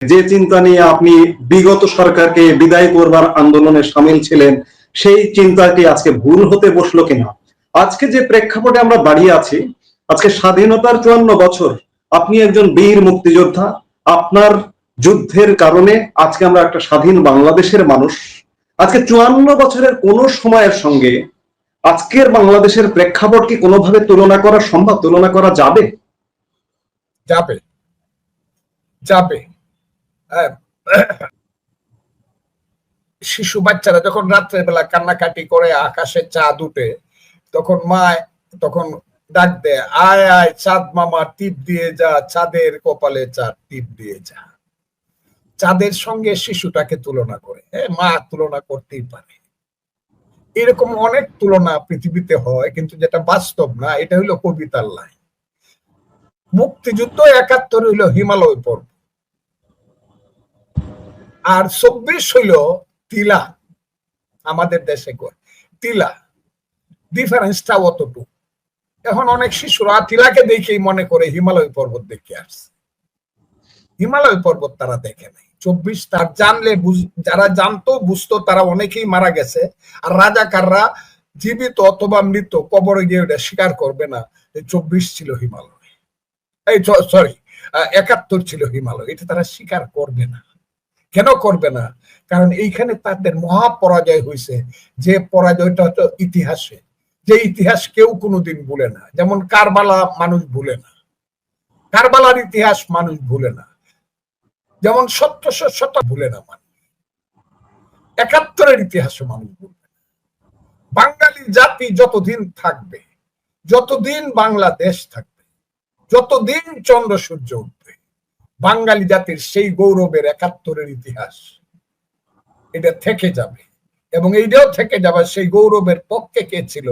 যে চিন্তা নিয়ে আপনি বিগত সরকারকে বিদায় করবার আন্দোলনে সামিল ছিলেন, সেই চিন্তাটি আজকে ভুল হতে বসলো কিনা? আজকে যে প্রেক্ষাপটে আমরা দাঁড়িয়ে আছি, আজকে স্বাধীনতার 54 বছর, আপনি একজন বীর মুক্তিযোদ্ধা, আপনার যুদ্ধের কারণে আজকে আমরা একটা স্বাধীন বাংলাদেশের মানুষ। আজকে 54 বছরের কোন সময়ের সঙ্গে আজকের বাংলাদেশের প্রেক্ষাপট কি কোনোভাবে তুলনা করা সম্ভব, তুলনা করা যাবে? যাবে, যাবে। শিশু বাচ্চারা যখন রাত্রের বেলা কান্নাকাটি করে আকাশে চাঁদ উঠে, তখন মা তখন ডাক দেয়, আয় আয় চাঁদ মামা টিপ দিয়ে যা, চাঁদের কপালে চাঁদ টিপ দিয়ে যা। চাঁদের সঙ্গে শিশুটাকে তুলনা করে, মা তুলনা করতেই পারে। এরকম অনেক তুলনা পৃথিবীতে হয়, কিন্তু যেটা বাস্তব না, এটা হইলো কবিতার লাইন। মুক্তিযুদ্ধ 71 হইল হিমালয় পর্বত, আর 24 হইল তিলা। আমাদের দেশে তিলা, ডিফারেন্সটা অতটুকু। এখন অনেক শিশুরা তিলাকে দেখেই মনে করে হিমালয় পর্বত দেখে আসছে। হিমালয় পর্বত তারা দেখে নাই। 24 তার জানলে, যারা জানতো বুঝতো, তারা অনেকেই মারা গেছে। আর রাজাকাররা জীবিত অথবা মৃত কবরে গিয়ে ওটা স্বীকার করবে না 24 ছিল হিমালয়, এই সরি 71 ছিল হিমালয়। এটা তারা স্বীকার করবে না। কেন করবে না? কারণ এইখানে তাদের মহা পরাজয় হয়েছে, যে পরাজয়টা হচ্ছে ইতিহাসে, যে ইতিহাস কেউ কোনোদিন ভুলে না। যেমন কারবালা মানুষ ভুলে না, কারবালার ইতিহাস মানুষ ভুলে না। যেমন 1700 ভুলে না মানুষ, 71-এর ইতিহাসও মানুষ ভুলবে না। বাঙালি জাতি যতদিন থাকবে, যতদিন বাংলাদেশ থাকবে, যতদিন চন্দ্র সূর্য উঠবে, বাঙালি জাতির সেই গৌরবের 71-এর ইতিহাস এটা থেকে যাবে। এবং এইটাও থেকে যাবে সেই গৌরবের পক্ষে কে ছিল,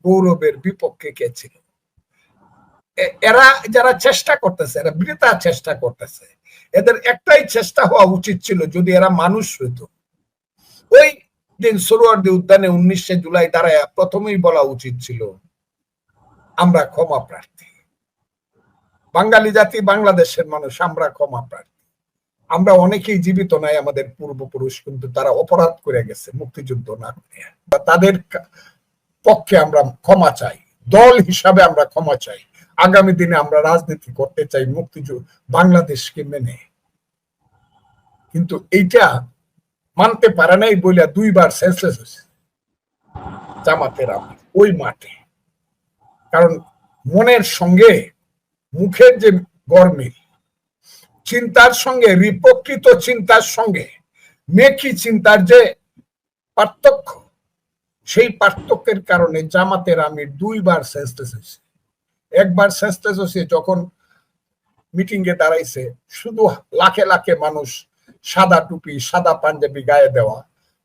গৌরবের বিপক্ষে কে ছিল। এরা যারা চেষ্টা করতেছে, এরা বৃথা চেষ্টা করতেছে। এদের একটাই চেষ্টা হওয়া উচিত ছিল, যদি এরা মানুষ হইতো, ওই দিন সোহরাওয়ার্দী উদ্যানে 19 জুলাই দাঁড়ায় প্রথমেই বলা উচিত ছিল, আমরা ক্ষমা প্রার্থী, বাঙালি জাতি, বাংলাদেশের মানুষ, আমরা ক্ষমা প্রার্থী। আমরা অনেকেই জীবিত নাই, আমাদের পূর্বপুরুষ, কিন্তু তারা অপরাধ করে গেছে মুক্তিযুদ্ধ না করে। তাদের পক্ষে আমরা ক্ষমা চাই, দল হিসাবে আমরা ক্ষমা চাই। আগামী দিনে আমরা রাজনীতি করতে চাই মুক্তিযুদ্ধ বাংলাদেশকে মেনে। কিন্তু এইটা মানতে পারে নাই বলে 2 বার সেন্সলেস হয়েছে জামাতের আমির ওই মাঠে। কারণ মনের সঙ্গে মুখের যে গরমিল, চিন্তার সঙ্গে, প্রকৃত চিন্তার সঙ্গে মেকি চিন্তার যে পার্থক্য, সেই পার্থক্যের কারণে জামাতের আমির 2 বার সেন্সলেস হয়েছে। একবার সেন্সলেস হয়েছে যখন মিটিং এ দাঁড়াইছে, শুধু লাখে লাখে মানুষ, সাদা টুপি, সাদা পাঞ্জাবি গায়ে দেওয়া,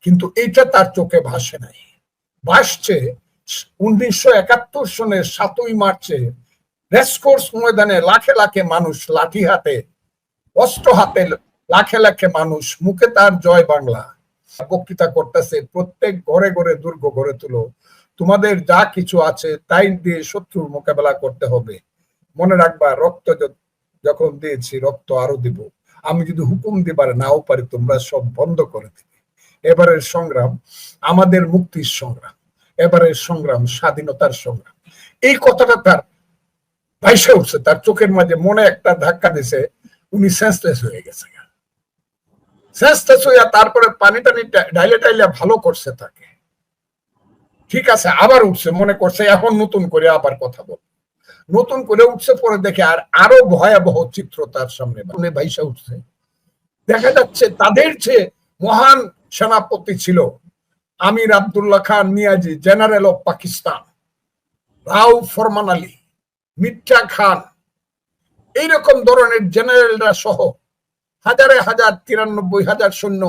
কিন্তু এইটা তার চোখে ভাসে নাই। ভাসছে 1971 সনের 7ই মার্চে রেসকোর্স ময়দানে লাখে লাখে মানুষ, লাঠি হাতে, অস্ত্র হাতে, লাখে লাখে মানুষ, মুখে তার জয় বাংলা বক্তৃতা করতেছে, প্রত্যেক ঘরে ঘরে দুর্গ গড়ে তুলো, তোমাদের যা কিছু আছে তাই দিয়ে শত্রুর মোকাবেলা করতে হবে। মনে রাখবা, রক্ত যখন দিয়েছি, রক্ত আরো দিব, আমি যদি হুকুম দিবার নাও পারি, তোমরা সব বন্ধ করে দিবে। এবারের সংগ্রাম আমাদের মুক্তির সংগ্রাম, এবারের সংগ্রাম স্বাধীনতার সংগ্রাম। এই কথাটা তার ভাইসে উঠছে, তার চোখের মাঝে মনে একটা ধাক্কা দিছে, উনি সেন্সলেস হয়ে গেছে। সেন্সলেস হইয়া তারপরে পানি টানি ডাইলে টাইলে ভালো করছে তাকে, ঠিক আছে, আবার উঠছে, মনে করছে এখন নতুন করে আবার কথা বল, নতুন করে উঠছে। পরে দেখে আরো ভয়াবহ চিত্র তার সামনে ভাইসা উঠছে। দেখা যাচ্ছে তাদের যে মহান সেনাপতি ছিল আমির আব্দুল্লাহ খান নিয়াজি, জেনারেল অফ পাকিস্তান, রাও ফরমান আলী, মির্জা খান, এইরকম ধরনের জেনারেলরা সহ হাজারে হাজার, 93,000 সৈন্য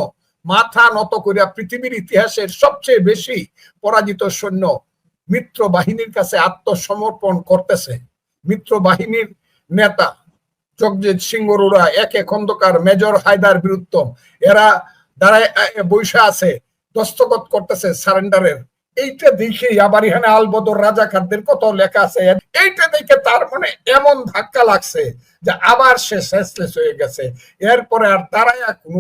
মাথা নত করিয়া পৃথিবীর ইতিহাসের সবচেয়ে বেশি পরাজিত সৈন্য মিত্র বাহিনীর কাছে আত্মসমর্পণ করতেছে। মিত্র বাহিনীর নেতা জগজিৎ সিংহ অরোরা, একে খন্দকার, মেজর হায়দার বীরুত্তম, এরা দাঁড়ায় বৈশা আছে, দস্তখত করতেছে সারেন্ডারের এইটা দেখে আবার এখানে আলবদর রাজাকারদের কত লেখা আছে, এইটা দেখে তার মনে এমন ধাক্কা লাগছে যে আবার সে শেষলেস হয়ে গেছে। এরপরে আর দাঁড়ায় কোনো